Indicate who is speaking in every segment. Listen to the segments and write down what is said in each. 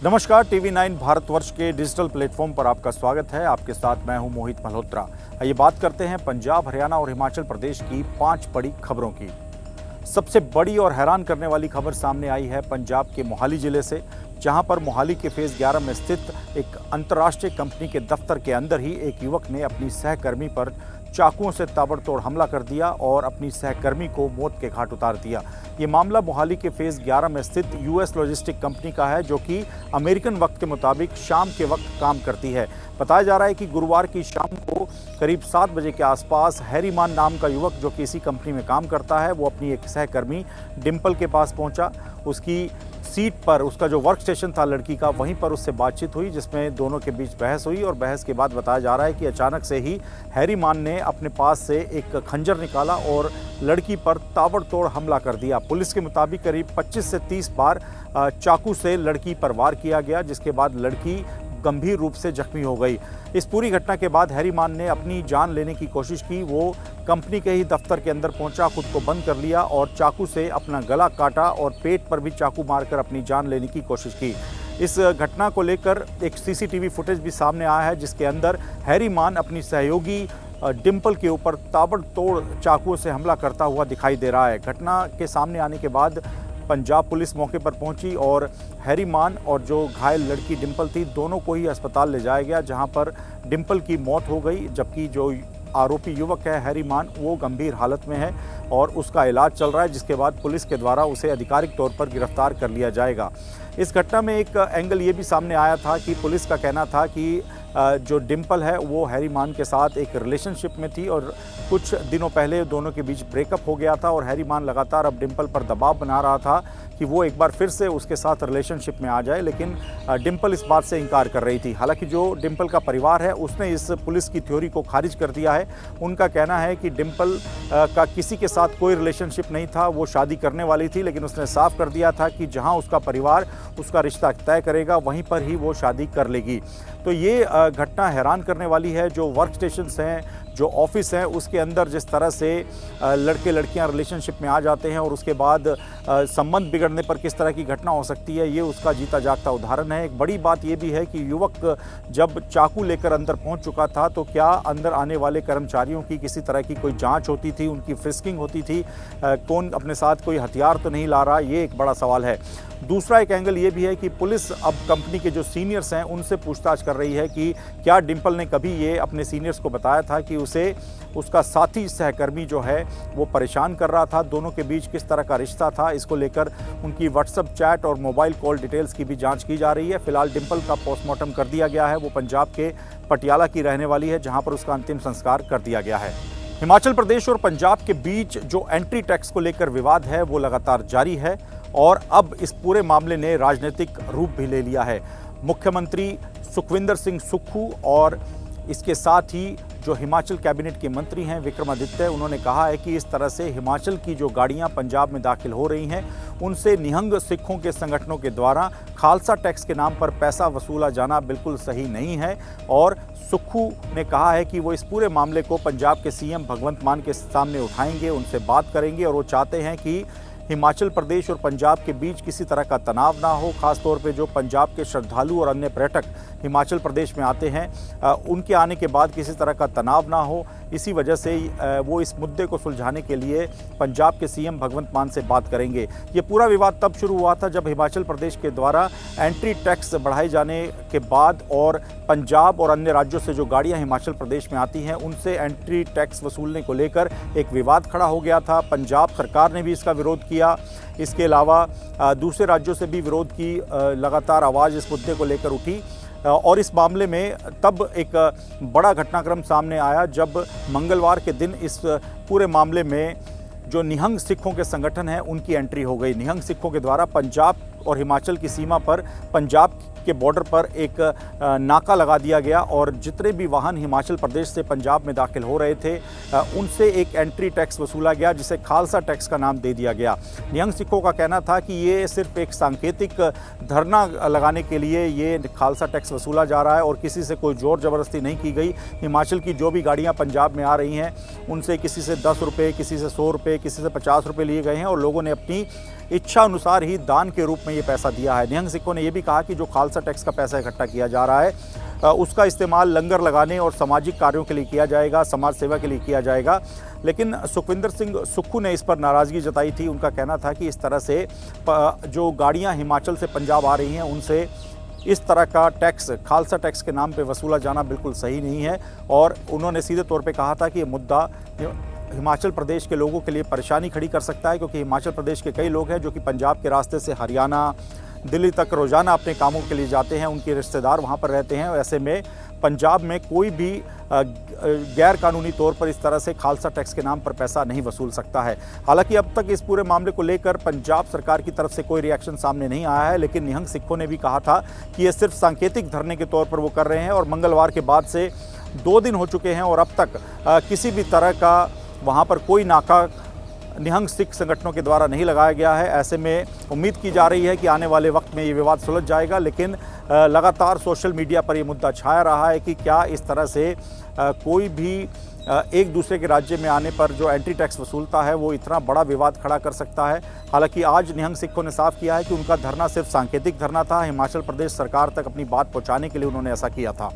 Speaker 1: नमस्कार, TV9 भारतवर्ष के digital platform पर आपका स्वागत है। आपके साथ मैं हूं मोहित मल्होत्रा। आइए बात करते हैं पंजाब, हरियाणा और हिमाचल प्रदेश की 5 बड़ी खबरों की। सबसे बड़ी और हैरान करने वाली खबर सामने आई है पंजाब के मोहाली जिले से, जहां पर मोहाली के फेज 11 में स्थित एक अंतर्राष्ट्रीय कंपनी के दफ्तर के अंदर ही एक युवक ने अपनी सहकर्मी पर चाकुओं से ताबड़तोड़ हमला कर दिया और अपनी सहकर्मी को मौत के घाट उतार दिया। ये मामला मोहाली के फेज 11 में स्थित यूएस लॉजिस्टिक कंपनी का है, जो कि अमेरिकन वक्त के मुताबिक शाम के वक्त काम करती है। बताया जा रहा है कि गुरुवार की शाम को करीब 7 बजे के आसपास हैरीमान नाम का युवक, जो कि इसी कंपनी में काम करता है, वो अपनी एक सहकर्मी डिम्पल के पास पहुंचा। उसकी सीट पर उसका जो वर्क स्टेशन था लड़की का, वहीं पर उससे बातचीत हुई, जिसमें दोनों के बीच बहस हुई और बहस के बाद बताया जा रहा है कि अचानक से ही हैरीमान ने अपने पास से एक खंजर निकाला और लड़की पर ताबड़तोड़ हमला कर दिया। पुलिस के मुताबिक करीब 25 से 30 बार चाकू से लड़की पर वार किया गया, जिसके बाद लड़की गंभीर रूप से जख्मी हो गई। इस पूरी घटना के बाद हैरीमान ने अपनी जान लेने की कोशिश की। वो कंपनी के ही दफ्तर के अंदर पहुंचा, खुद को बंद कर लिया और चाकू से अपना गला काटा और पेट पर भी चाकू मारकर अपनी जान लेने की कोशिश की। इस घटना को लेकर एक सीसीटीवी फुटेज भी सामने आया है, जिसके अंदर हैरीमान अपनी सहयोगी डिम्पल के ऊपर ताबड़तोड़ चाकुओं से हमला करता हुआ दिखाई दे रहा है। घटना के सामने आने के बाद पंजाब पुलिस मौके पर पहुंची और हैरीमान और जो घायल लड़की डिम्पल थी, दोनों को ही अस्पताल ले जाया गया, जहां पर डिम्पल की मौत हो गई, जबकि जो आरोपी युवक है हैरीमान, वो गंभीर हालत में है और उसका इलाज चल रहा है, जिसके बाद पुलिस के द्वारा उसे आधिकारिक तौर पर गिरफ्तार कर लिया जाएगा। इस घटना में एक एंगल ये भी सामने आया था कि पुलिस का कहना था कि जो डिम्पल है वो हैरीमान के साथ एक रिलेशनशिप में थी और कुछ दिनों पहले दोनों के बीच ब्रेकअप हो गया था और हैरीमान लगातार अब डिम्पल पर दबाव बना रहा था कि वो एक बार फिर से उसके साथ रिलेशनशिप में आ जाए, लेकिन डिम्पल इस बात से इनकार कर रही थी। हालांकि जो डिम्पल का परिवार है उसने इस पुलिस की थ्योरी को खारिज कर दिया है। उनका कहना है कि डिम्पल का किसी के साथ कोई रिलेशनशिप नहीं था, वो शादी करने वाली थी, लेकिन उसने साफ कर दिया था कि जहां उसका परिवार उसका रिश्ता तय करेगा वहीं पर ही वो शादी कर लेगी। तो ये घटना हैरान करने वाली है। जो वर्क स्टेशंस हैं, जो ऑफिस हैं, उसके अंदर जिस तरह से लड़के लड़कियां रिलेशनशिप में आ जाते हैं और उसके बाद संबंध बिगड़ने पर किस तरह की घटना हो सकती है, ये उसका जीता जागता उदाहरण है। एक बड़ी बात ये भी है कि युवक जब चाकू लेकर अंदर पहुंच चुका था, तो क्या अंदर आने वाले कर्मचारियों की किसी तरह की कोई जांच होती थी, उनकी फ्रिस्किंग होती थी, कौन अपने साथ कोई हथियार तो नहीं ला रहा, ये एक बड़ा सवाल है। दूसरा एक एंगल ये भी है कि पुलिस अब कंपनी के जो सीनियर्स हैं उनसे पूछताछ कर रही है कि क्या डिम्पल ने कभी ये अपने सीनियर्स को बताया था कि उसे उसका साथी सहकर्मी जो है वो परेशान कर रहा था, दोनों के बीच किस तरह का रिश्ता था। इसको लेकर उनकी व्हाट्सएप चैट और मोबाइल कॉल डिटेल्स की भी जांच की जा रही है। फिलहाल डिम्पल का पोस्टमार्टम कर दिया गया है। वो पंजाब के पटियाला की रहने वाली है, जहां पर उसका अंतिम संस्कार कर दिया गया है। हिमाचल प्रदेश और पंजाब के बीच जो एंट्री टैक्स को लेकर विवाद है वो लगातार जारी है और अब इस पूरे मामले ने राजनीतिक रूप भी ले लिया है। मुख्यमंत्री सुखविंदर सिंह सुक्खू और इसके साथ ही जो हिमाचल कैबिनेट के मंत्री हैं विक्रमादित्य, उन्होंने कहा है कि इस तरह से हिमाचल की जो गाड़ियां पंजाब में दाखिल हो रही हैं उनसे निहंग सिखों के संगठनों के द्वारा खालसा टैक्स के नाम पर पैसा वसूला जाना बिल्कुल सही नहीं है। और सुक्खू ने कहा है कि वो इस पूरे मामले को पंजाब के सीएम भगवंत मान के सामने उठाएंगे, उनसे बात करेंगे और वो चाहते हैं कि हिमाचल प्रदेश और पंजाब के बीच किसी तरह का तनाव ना हो। खासतौर पे जो पंजाब के श्रद्धालु और अन्य पर्यटक हिमाचल प्रदेश में आते हैं, उनके आने के बाद किसी तरह का तनाव ना हो। इसी वजह से वो इस मुद्दे को सुलझाने के लिए पंजाब के सीएम भगवंत मान से बात करेंगे। ये पूरा विवाद तब शुरू हुआ था जब हिमाचल प्रदेश के द्वारा एंट्री टैक्स बढ़ाए जाने के बाद और पंजाब और अन्य राज्यों से जो गाड़ियां हिमाचल प्रदेश में आती हैं उनसे एंट्री टैक्स वसूलने को लेकर एक विवाद खड़ा हो गया था। पंजाब सरकार ने भी इसका विरोध किया। इसके अलावा दूसरे राज्यों से भी विरोध की लगातार आवाज़ इस मुद्दे को लेकर उठी और इस मामले में तब एक बड़ा घटनाक्रम सामने आया जब मंगलवार के दिन इस पूरे मामले में जो निहंग सिखों के संगठन हैं उनकी एंट्री हो गई। निहंग सिखों के द्वारा पंजाब और हिमाचल की सीमा पर पंजाब के बॉर्डर पर एक नाका लगा दिया गया और जितने भी वाहन हिमाचल प्रदेश से पंजाब में दाखिल हो रहे थे उनसे एक एंट्री टैक्स वसूला गया, जिसे खालसा टैक्स का नाम दे दिया गया। निहंग सिखों का कहना था कि ये सिर्फ एक सांकेतिक धरना लगाने के लिए ये खालसा टैक्स वसूला जा रहा है और किसी से कोई जोर ज़बरदस्ती नहीं की गई। हिमाचल की जो भी गाड़ियाँ पंजाब में आ रही हैं उनसे किसी से 10 रुपये, किसी से 100 रुपये, किसी से 50 रुपये लिए गए हैं और लोगों ने अपनी इच्छा अनुसार ही दान के रूप में में ये पैसा दिया है। निहंग सिक्खों ने यह भी कहा कि जो खालसा टैक्स का पैसा इकट्ठा किया जा रहा है उसका इस्तेमाल लंगर लगाने और सामाजिक कार्यों के लिए किया जाएगा, समाज सेवा के लिए किया जाएगा। लेकिन सुखविंदर सिंह सुक्खू ने इस पर नाराज़गी जताई थी। उनका कहना था कि इस तरह से जो गाड़ियां हिमाचल से पंजाब आ रही हैं उनसे इस तरह का टैक्स खालसा टैक्स के नाम पे वसूला जाना बिल्कुल सही नहीं है। और उन्होंने सीधे तौर पे कहा था कि ये मुद्दा हिमाचल प्रदेश के लोगों के लिए परेशानी खड़ी कर सकता है, क्योंकि हिमाचल प्रदेश के कई लोग हैं जो कि पंजाब के रास्ते से हरियाणा, दिल्ली तक रोज़ाना अपने कामों के लिए जाते हैं, उनके रिश्तेदार वहाँ पर रहते हैं। ऐसे में पंजाब में कोई भी गैर कानूनी तौर पर इस तरह से खालसा टैक्स के नाम पर पैसा नहीं वसूल सकता है। हालांकि अब तक इस पूरे मामले को लेकर पंजाब सरकार की तरफ से कोई रिएक्शन सामने नहीं आया है, लेकिन निहंग सिक्खों ने भी कहा था कि ये सिर्फ सांकेतिक धरने के तौर पर वो कर रहे हैं और मंगलवार के बाद से 2 दिन हो चुके हैं और अब तक किसी भी तरह का वहाँ पर कोई नाका निहंग सिख संगठनों के द्वारा नहीं लगाया गया है। ऐसे में उम्मीद की जा रही है कि आने वाले वक्त में ये विवाद सुलझ जाएगा, लेकिन लगातार सोशल मीडिया पर ये मुद्दा छाया रहा है कि क्या इस तरह से कोई भी एक दूसरे के राज्य में आने पर जो एंट्री टैक्स वसूलता है वो इतना बड़ा विवाद खड़ा कर सकता है। हालांकि आज निहंग सिक्खों ने साफ किया है कि उनका धरना सिर्फ सांकेतिक धरना था। हिमाचल प्रदेश सरकार तक अपनी बात पहुंचाने के लिए उन्होंने ऐसा किया था।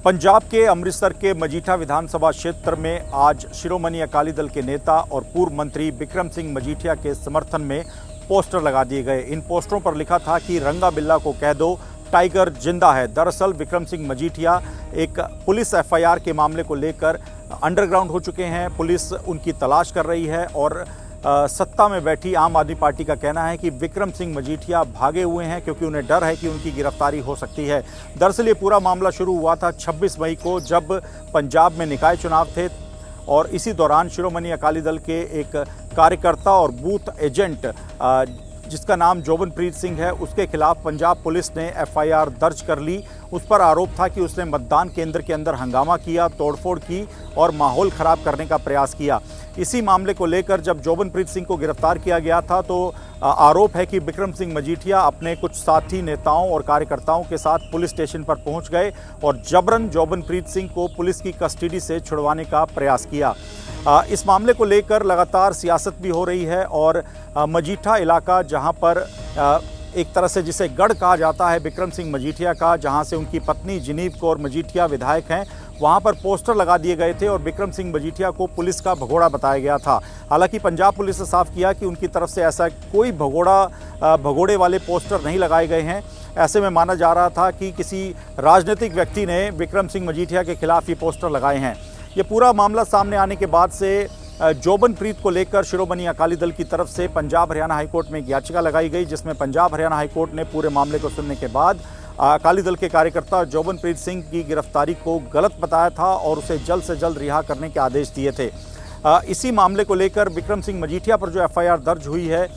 Speaker 1: पंजाब के अमृतसर के मजीठा विधानसभा क्षेत्र में आज शिरोमणि अकाली दल के नेता और पूर्व मंत्री बिक्रम सिंह मजीठिया के समर्थन में पोस्टर लगा दिए गए। इन पोस्टरों पर लिखा था कि रंगा बिल्ला को कह दो टाइगर जिंदा है। दरअसल बिक्रम सिंह मजीठिया एक पुलिस एफआईआर के मामले को लेकर अंडरग्राउंड हो चुके हैं। पुलिस उनकी तलाश कर रही है और सत्ता में बैठी आम आदमी पार्टी का कहना है कि बिक्रम सिंह मजीठिया भागे हुए हैं क्योंकि उन्हें डर है कि उनकी गिरफ्तारी हो सकती है। दरअसल ये पूरा मामला शुरू हुआ था 26 मई को, जब पंजाब में निकाय चुनाव थे और इसी दौरान शिरोमणि अकाली दल के एक कार्यकर्ता और बूथ एजेंट जिसका नाम जोबनप्रीत सिंह है, उसके खिलाफ पंजाब पुलिस ने एफआईआर दर्ज कर ली। उस पर आरोप था कि उसने मतदान केंद्र के अंदर हंगामा किया, तोड़फोड़ की और माहौल ख़राब करने का प्रयास किया। इसी मामले को लेकर जब जोबनप्रीत सिंह को गिरफ्तार किया गया था तो आरोप है कि बिक्रम सिंह मजीठिया अपने कुछ साथी नेताओं और कार्यकर्ताओं के साथ पुलिस स्टेशन पर पहुंच गए और जबरन जोबनप्रीत सिंह को पुलिस की कस्टडी से छुड़वाने का प्रयास किया। इस मामले को लेकर लगातार सियासत भी हो रही है और मजीठा इलाका, जहां पर एक तरह से जिसे गढ़ कहा जाता है बिक्रम सिंह मजीठिया का, जहां से उनकी पत्नी जिनीव कौर मजीठिया विधायक हैं, वहां पर पोस्टर लगा दिए गए थे और बिक्रम सिंह मजीठिया को पुलिस का भगोड़ा बताया गया था। हालांकि पंजाब पुलिस ने साफ किया कि उनकी तरफ से ऐसा कोई भगोड़े वाले पोस्टर नहीं लगाए गए हैं। ऐसे में माना जा रहा था कि किसी राजनीतिक व्यक्ति ने बिक्रम सिंह मजीठिया के खिलाफ ये पोस्टर लगाए हैं। ये पूरा मामला सामने आने के बाद से जोबनप्रीत को लेकर शिरोमणि अकाली दल की तरफ से पंजाब हरियाणा हाईकोर्ट में एक याचिका लगाई गई, जिसमें पंजाब हरियाणा हाईकोर्ट ने पूरे मामले को सुनने के बाद अकाली दल के कार्यकर्ता जोबनप्रीत सिंह की गिरफ्तारी को गलत बताया था और उसे जल्द से जल्द रिहा करने के आदेश दिए थे। इसी मामले को लेकर बिक्रम सिंह मजीठिया पर जो एफआईआर दर्ज हुई है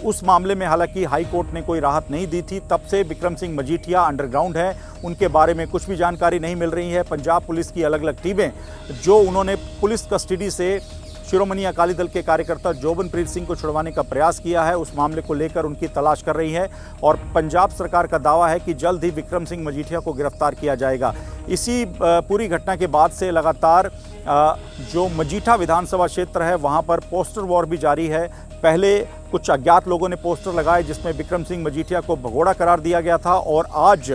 Speaker 1: उस मामले में हालांकि हाई कोर्ट ने कोई राहत नहीं दी थी। तब से बिक्रम सिंह मजीठिया अंडरग्राउंड है, उनके बारे में कुछ भी जानकारी नहीं मिल रही है। पंजाब पुलिस की अलग अलग टीमें जो उन्होंने पुलिस कस्टडी से शिरोमणि अकाली दल के कार्यकर्ता जोबनप्रीत सिंह को छुड़वाने का प्रयास किया है, उस मामले को लेकर उनकी तलाश कर रही है और पंजाब सरकार का दावा है कि जल्द ही बिक्रम सिंह मजीठिया को गिरफ्तार किया जाएगा। इसी पूरी घटना के बाद से लगातार जो मजीठा विधानसभा क्षेत्र है वहां पर पोस्टर वॉर भी जारी है। पहले कुछ अज्ञात लोगों ने पोस्टर लगाए जिसमें बिक्रम सिंह मजीठिया को भगोड़ा करार दिया गया था और आज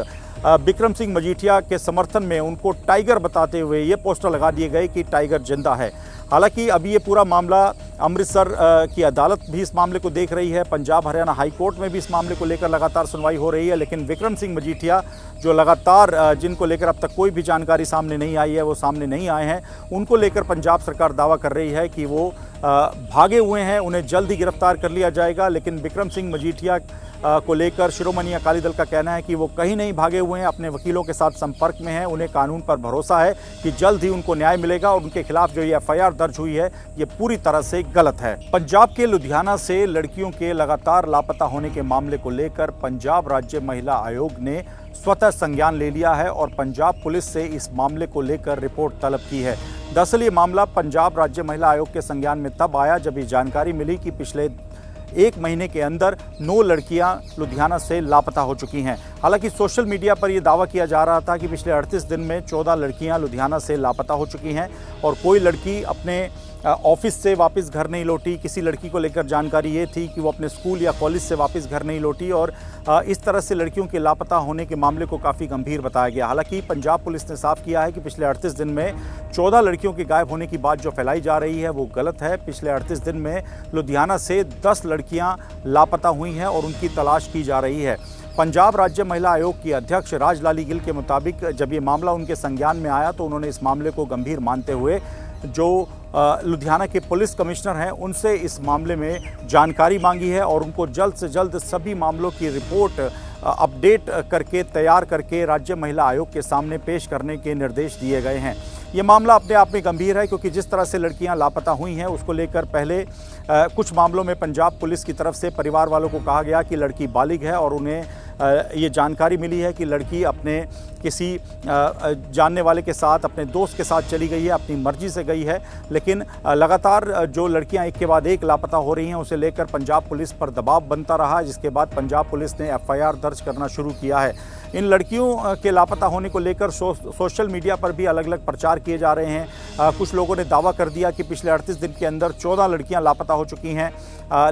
Speaker 1: बिक्रम सिंह मजीठिया के समर्थन में उनको टाइगर बताते हुए ये पोस्टर लगा दिए गए कि टाइगर जिंदा है। हालांकि अभी ये पूरा मामला अमृतसर की अदालत भी इस मामले को देख रही है, पंजाब हरियाणा हाई कोर्ट में भी इस मामले को लेकर लगातार सुनवाई हो रही है, लेकिन बिक्रम सिंह मजीठिया जो लगातार जिनको लेकर अब तक कोई भी जानकारी सामने नहीं आई है, वो सामने नहीं आए हैं, उनको लेकर पंजाब सरकार दावा कर रही है कि वो भागे हुए हैं, उन्हें जल्द ही गिरफ्तार कर लिया जाएगा। लेकिन बिक्रम सिंह मजीठिया को लेकर शिरोमणि अकाली दल का कहना है कि वो कहीं नहीं भागे हुए हैं, अपने वकीलों के साथ संपर्क में हैं, उन्हें कानून पर भरोसा है कि जल्द ही उनको न्याय मिलेगा और उनके खिलाफ जो ये एफआईआर दर्ज हुई है ये पूरी तरह से गलत है। पंजाब के लुधियाना से लड़कियों के लगातार लापता होने के मामले को लेकर पंजाब राज्य महिला आयोग ने स्वतः संज्ञान ले लिया है और पंजाब पुलिस से इस मामले को लेकर रिपोर्ट तलब की है। दरअसल ये मामला पंजाब राज्य महिला आयोग के संज्ञान में तब आया जब ये जानकारी मिली कि पिछले 1 महीने के अंदर 9 लड़कियां लुधियाना से लापता हो चुकी हैं। हालांकि सोशल मीडिया पर यह दावा किया जा रहा था कि पिछले 38 दिन में 14 लड़कियां लुधियाना से लापता हो चुकी हैं और कोई लड़की अपने ऑफिस से वापस घर नहीं लौटी। किसी लड़की को लेकर जानकारी ये थी कि वो अपने स्कूल या कॉलेज से वापस घर नहीं लौटी और इस तरह से लड़कियों के लापता होने के मामले को काफ़ी गंभीर बताया गया। हालांकि पंजाब पुलिस ने साफ किया है कि पिछले 38 दिन में 14 लड़कियों के गायब होने की बात जो फैलाई जा रही है वो गलत है। पिछले 38 दिन में लुधियाना से 10 लड़कियां लापता हुई हैं और उनकी तलाश की जा रही है। पंजाब राज्य महिला आयोग की अध्यक्ष राजलाली गिल के मुताबिक जब ये मामला उनके संज्ञान में आया तो उन्होंने इस मामले को गंभीर मानते हुए जो लुधियाना के पुलिस कमिश्नर हैं उनसे इस मामले में जानकारी मांगी है और उनको जल्द से जल्द सभी मामलों की रिपोर्ट अपडेट करके तैयार करके राज्य महिला आयोग के सामने पेश करने के निर्देश दिए गए हैं। ये मामला अपने आप में गंभीर है क्योंकि जिस तरह से लड़कियां लापता हुई हैं उसको लेकर पहले कुछ मामलों में पंजाब पुलिस की तरफ से परिवार वालों को कहा गया कि लड़की बालिग है और उन्हें ये जानकारी मिली है कि लड़की अपने किसी जानने वाले के साथ, अपने दोस्त के साथ चली गई है, अपनी मर्जी से गई है। लेकिन लगातार जो लड़कियां एक के बाद एक लापता हो रही हैं उसे लेकर पंजाब पुलिस पर दबाव बनता रहा, जिसके बाद पंजाब पुलिस ने एफआईआर दर्ज करना शुरू किया है। इन लड़कियों के लापता होने को लेकर सोशल मीडिया पर भी अलग अलग प्रचार किए जा रहे हैं। कुछ लोगों ने दावा कर दिया कि पिछले 38 दिन के अंदर 14 लड़कियां लापता हो चुकी हैं,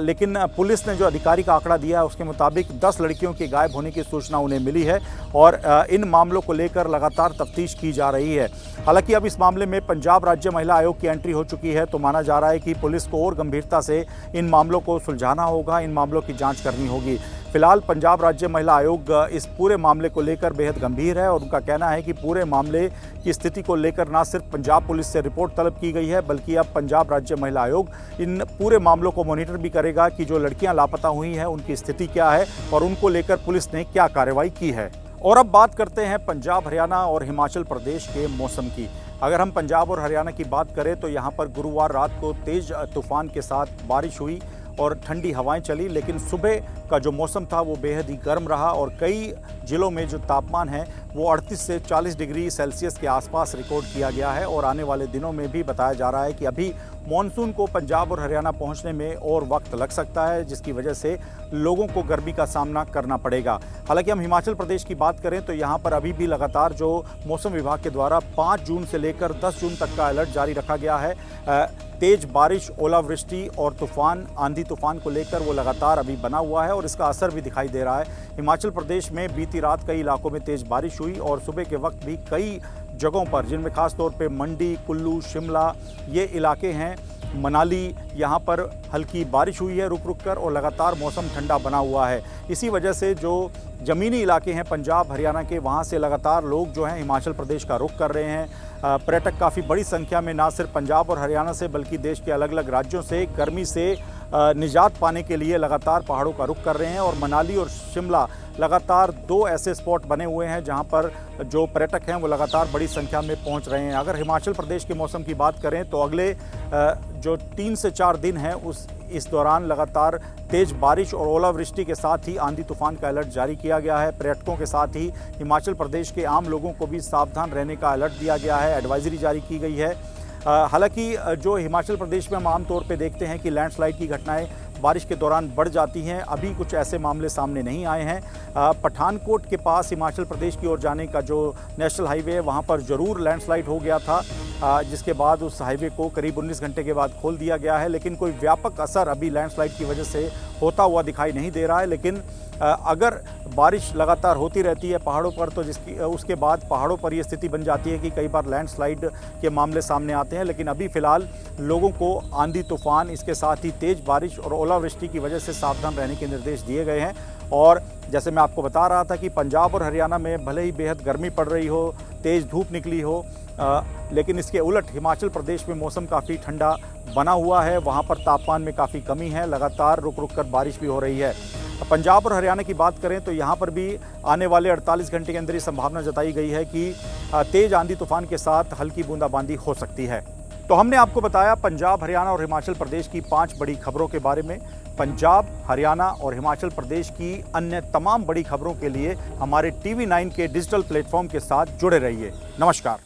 Speaker 1: लेकिन पुलिस ने जो आधिकारिक आंकड़ा दिया है उसके मुताबिक 10 लड़कियों के गायब होने की सूचना उन्हें मिली है और इन मामलों को लेकर लगातार तफ्तीश की जा रही है। हालांकि अब इस मामले में पंजाब राज्य महिला आयोग की एंट्री हो चुकी है तो माना जा रहा है कि पुलिस को और गंभीरता से इन मामलों को सुलझाना होगा, इन मामलों की जांच करनी होगी। फिलहाल पंजाब राज्य महिला आयोग इस पूरे मामले को लेकर बेहद गंभीर है और उनका कहना है कि पूरे मामले की स्थिति को लेकर ना सिर्फ पंजाब पुलिस से रिपोर्ट तलब की गई है बल्कि अब पंजाब राज्य महिला आयोग इन पूरे मामलों को मॉनिटर भी करेगा कि जो लड़कियां लापता हुई हैं उनकी स्थिति क्या है और उनको लेकर पुलिस ने क्या कार्रवाई की है। और अब बात करते हैं पंजाब, हरियाणा और हिमाचल प्रदेश के मौसम की। अगर हम पंजाब और हरियाणा की बात करें तो यहाँ पर गुरुवार रात को तेज तूफान के साथ बारिश हुई और ठंडी हवाएं चली, लेकिन सुबह का जो मौसम था वो बेहद ही गर्म रहा और कई जिलों में जो तापमान है वो 38 से 40 डिग्री सेल्सियस के आसपास रिकॉर्ड किया गया है। और आने वाले दिनों में भी बताया जा रहा है कि अभी मॉनसून को पंजाब और हरियाणा पहुंचने में और वक्त लग सकता है, जिसकी वजह से लोगों को गर्मी का सामना करना पड़ेगा। हालांकि हम हिमाचल प्रदेश की बात करें तो यहाँ पर अभी भी लगातार जो मौसम विभाग के द्वारा 5 जून से लेकर 10 जून तक का अलर्ट जारी रखा गया है। तेज बारिश, ओलावृष्टि और तूफान, आंधी तूफान को लेकर वो लगातार अभी बना हुआ है और इसका असर भी दिखाई दे रहा है। हिमाचल प्रदेश में बीती रात कई इलाकों में तेज बारिश हुई और सुबह के वक्त भी कई जगहों पर, जिनमें खास तौर पे मंडी, कुल्लू, शिमला ये इलाके हैं, मनाली, यहाँ पर हल्की बारिश हुई है रुक रुक कर और लगातार मौसम ठंडा बना हुआ है। इसी वजह से जो ज़मीनी इलाके हैं पंजाब हरियाणा के, वहाँ से लगातार लोग जो हैं हिमाचल प्रदेश का रुख कर रहे हैं। पर्यटक काफ़ी बड़ी संख्या में ना सिर्फ पंजाब और हरियाणा से बल्कि देश के अलग अलग राज्यों से गर्मी से निजात पाने के लिए लगातार पहाड़ों का रुख कर रहे हैं। और मनाली और शिमला लगातार 2 ऐसे स्पॉट बने हुए हैं जहां पर जो पर्यटक हैं वो लगातार बड़ी संख्या में पहुंच रहे हैं। अगर हिमाचल प्रदेश के मौसम की बात करें तो अगले जो 3 से 4 दिन हैं इस दौरान लगातार तेज बारिश और ओलावृष्टि के साथ ही आंधी तूफान का अलर्ट जारी किया गया है। पर्यटकों के साथ ही हिमाचल प्रदेश के आम लोगों को भी सावधान रहने का अलर्ट दिया गया है, एडवाइजरी जारी की गई है। हालांकि जो हिमाचल प्रदेश में हम आमतौर पे देखते हैं कि लैंडस्लाइड की घटनाएं बारिश के दौरान बढ़ जाती हैं, अभी कुछ ऐसे मामले सामने नहीं आए हैं। पठानकोट के पास हिमाचल प्रदेश की ओर जाने का जो नेशनल हाईवे है वहाँ पर ज़रूर लैंडस्लाइड हो गया था, जिसके बाद उस हाईवे को करीब 19 घंटे के बाद खोल दिया गया है, लेकिन कोई व्यापक असर अभी लैंडस्लाइड की वजह से होता हुआ दिखाई नहीं दे रहा है। लेकिन अगर बारिश लगातार होती रहती है पहाड़ों पर तो उसके बाद पहाड़ों पर ये स्थिति बन जाती है कि कई बार लैंडस्लाइड के मामले सामने आते हैं। लेकिन अभी फ़िलहाल लोगों को आंधी तूफान, इसके साथ ही तेज़ बारिश और ओलावृष्टि की वजह से सावधान रहने के निर्देश दिए गए हैं। और जैसे मैं आपको बता रहा था कि पंजाब और हरियाणा में भले ही बेहद गर्मी पड़ रही हो, तेज़ धूप निकली हो, लेकिन इसके उलट हिमाचल प्रदेश में मौसम काफ़ी ठंडा बना हुआ है। वहाँ पर तापमान में काफ़ी कमी है, लगातार रुक रुक कर बारिश भी हो रही है। पंजाब और हरियाणा की बात करें तो यहाँ पर भी आने वाले 48 घंटे के अंदर ही संभावना जताई गई है कि तेज आंधी तूफान के साथ हल्की बूंदाबांदी हो सकती है। तो हमने आपको बताया पंजाब, हरियाणा और हिमाचल प्रदेश की 5 बड़ी खबरों के बारे में। पंजाब, हरियाणा और हिमाचल प्रदेश की अन्य तमाम बड़ी खबरों के लिए हमारे TV9 के डिजिटल प्लेटफॉर्म के साथ जुड़े रहिए। नमस्कार।